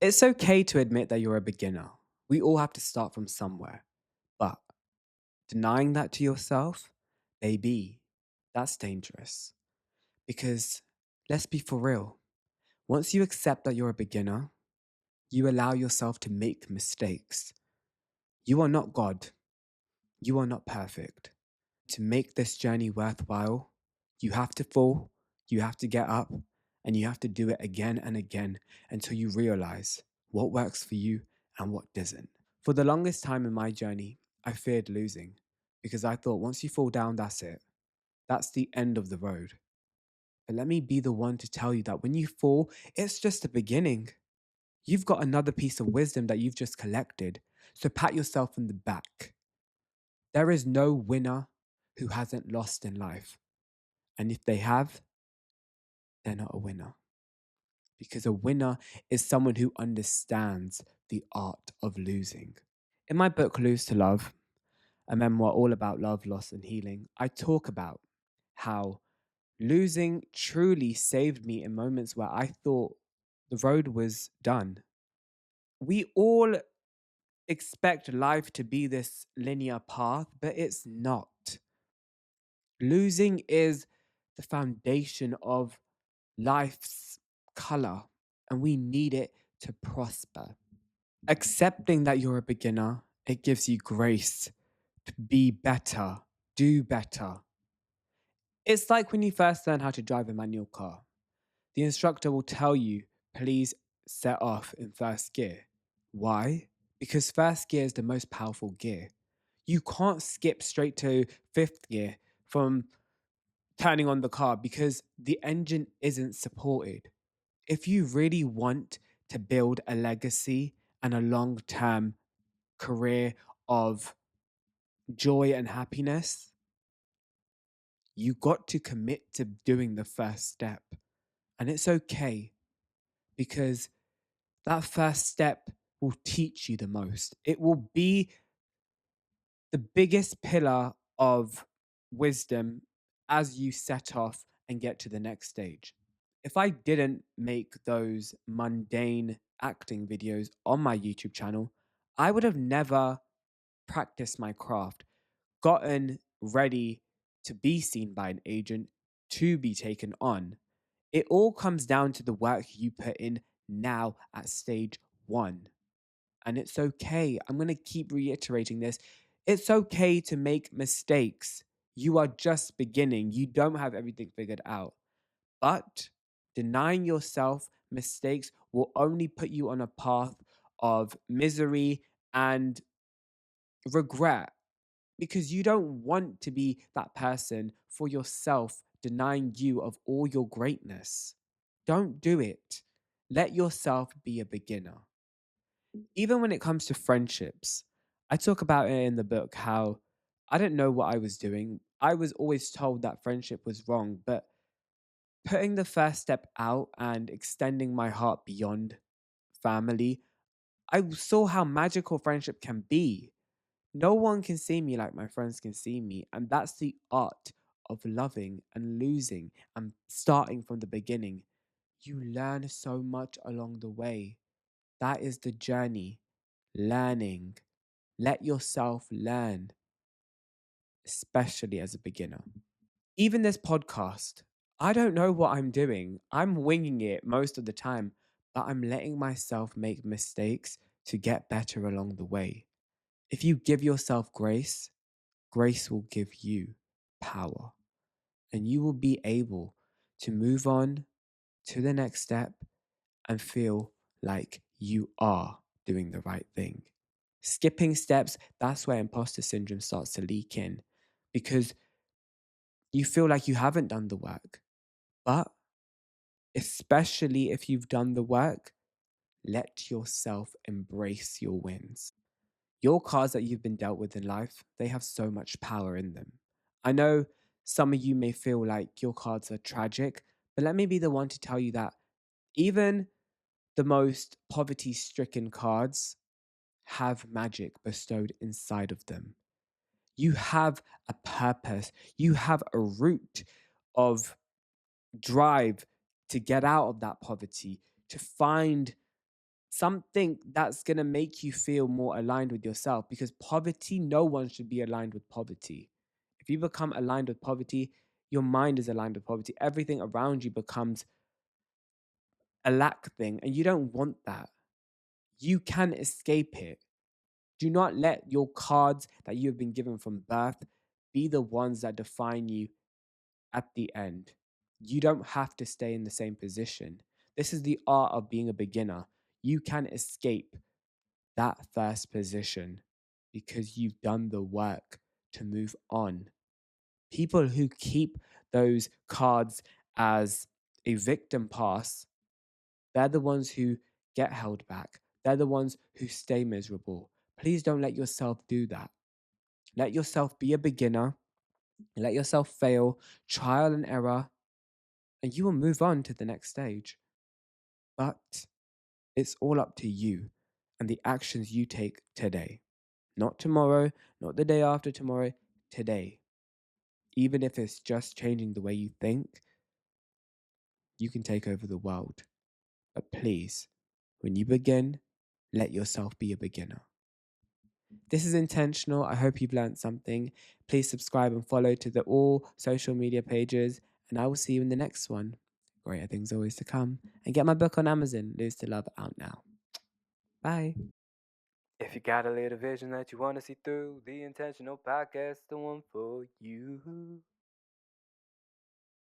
It's okay to admit that you're a beginner. We all have to start from somewhere. But denying that to yourself, baby, that's dangerous. Because let's be for real. Once you accept that you're a beginner, you allow yourself to make mistakes. You are not God. You are not perfect. To make this journey worthwhile, you have to fall, you have to get up, and you have to do it again and again until you realize what works for you and what doesn't. For the longest time in my journey, I feared losing because I thought once you fall down, that's it. That's the end of the road. But let me be the one to tell you that when you fall, it's just the beginning. You've got another piece of wisdom that you've just collected. So pat yourself on the back. There is no winner who hasn't lost in life. And if they have, they're not a winner. Because a winner is someone who understands the art of losing. In my book, Lose to Love, a memoir all about love, loss, and healing, I talk about how losing truly saved me in moments where I thought the road was done. We all expect life to be this linear path, but it's not. Losing is the foundation of life's color, and we need it to prosper. Accepting that you're a beginner, it gives you grace to be better, do better. It's like when you first learn how to drive a manual car. The instructor will tell you, please set off in first gear. Why? Because first gear is the most powerful gear. You can't skip straight to fifth gear from turning on the car because the engine isn't supported. If you really want to build a legacy and a long term career of joy and happiness, you got to commit to doing the first step. And it's okay because that first step will teach you the most. It will be the biggest pillar of wisdom as you set off and get to the next stage. If I didn't make those mundane acting videos on my YouTube channel, I would have never practiced my craft, gotten ready to be seen by an agent, to be taken on. It all comes down to the work you put in now at stage one. And it's okay. I'm going to keep reiterating this. It's okay to make mistakes. You are just beginning. You don't have everything figured out. But denying yourself mistakes will only put you on a path of misery and regret because you don't want to be that person for yourself, denying you of all your greatness. Don't do it. Let yourself be a beginner. Even when it comes to friendships, I talk about it in the book how I didn't know what I was doing. I was always told that friendship was wrong, but putting the first step out and extending my heart beyond family, I saw how magical friendship can be. No one can see me like my friends can see me. And that's the art of loving and losing and starting from the beginning. You learn so much along the way. That is the journey. Learning. Let yourself learn, especially as a beginner. Even this podcast, I don't know what I'm doing. I'm winging it most of the time, but I'm letting myself make mistakes to get better along the way. If you give yourself grace, grace will give you power, and you will be able to move on to the next step and feel like you are doing the right thing. Skipping steps, that's where imposter syndrome starts to leak in because you feel like you haven't done the work. But especially if you've done the work, let yourself embrace your wins. Your cards that you've been dealt with in life, they have so much power in them. I know some of you may feel like your cards are tragic, but let me be the one to tell you that even the most poverty stricken cards have magic bestowed inside of them. You have a purpose, you have a root of drive to get out of that poverty, to find something that's going to make you feel more aligned with yourself, because poverty, no one should be aligned with poverty. If you become aligned with poverty, your mind is aligned with poverty. Everything around you becomes a lack thing, and you don't want that. You can escape it. Do not let your cards that you have been given from birth be the ones that define you at the end. You don't have to stay in the same position. This is the art of being a beginner. You can escape that first position because you've done the work to move on. People who keep those cards as a victim pass, they're the ones who get held back. They're the ones who stay miserable. Please don't let yourself do that. Let yourself be a beginner. Let yourself fail, trial and error, and you will move on to the next stage. But it's all up to you and the actions you take today. Not tomorrow, not the day after tomorrow, today. Even if it's just changing the way you think, you can take over the world. But please, when you begin, let yourself be a beginner. This is intentional. I hope you've learned something. Please subscribe and follow to the all social media pages, and I will see you in the next one. Greater things always to come. And get my book on Amazon, Lose to Love, out now. Bye. If you got a little vision that you want to see through, the Intentional Podcast, the one for you.